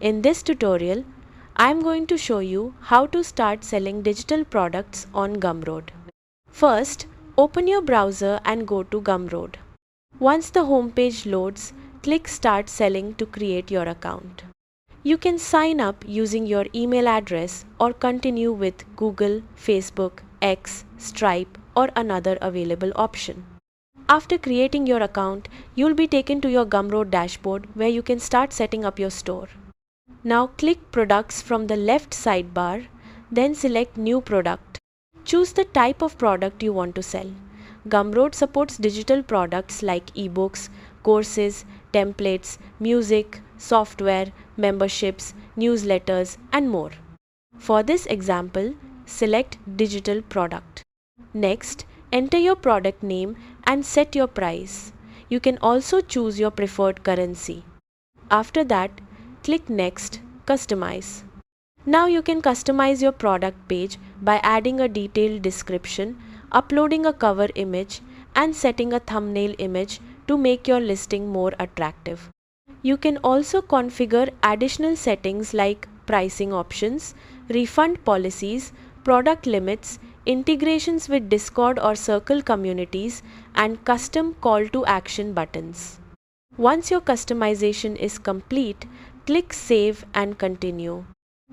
In this tutorial, I am going to show you how to start selling digital products on Gumroad. First, open your browser and go to Gumroad. Once the homepage loads, click Start Selling to create your account. You can sign up using your email address or continue with Google, Facebook, X, Stripe, or another available option. After creating your account, you'll be taken to your Gumroad dashboard where you can start setting up your store. Now click Products from the left sidebar, then select New Product. Choose the type of product you want to sell. Gumroad supports digital products like ebooks, courses, templates, music, software, memberships, newsletters, and more. For this example, select Digital Product. Next, enter your product name and set your price. You can also choose your preferred currency. After that, click Next, Customize. Now you can customize your product page by adding a detailed description, uploading a cover image, and setting a thumbnail image to make your listing more attractive. You can also configure additional settings like pricing options, refund policies, product limits, integrations with Discord or Circle communities, and custom call to action buttons. Once your customization is complete, click Save and Continue.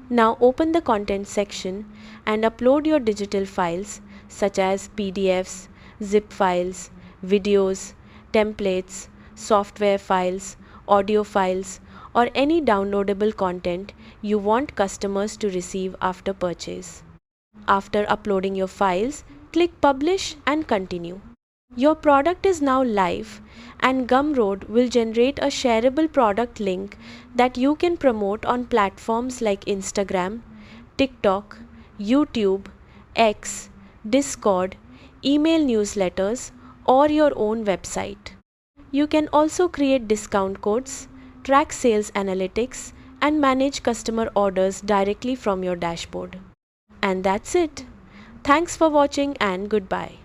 Now open the content section and upload your digital files such as PDFs, zip files, videos, templates, software files, audio files, or any downloadable content you want customers to receive after purchase. After uploading your files, click Publish and Continue. Your product is now live, and Gumroad will generate a shareable product link that you can promote on platforms like Instagram, TikTok, YouTube, X, Discord, email newsletters, or your own website. You can also create discount codes, track sales analytics, and manage customer orders directly from your dashboard. And that's it. Thanks for watching and goodbye.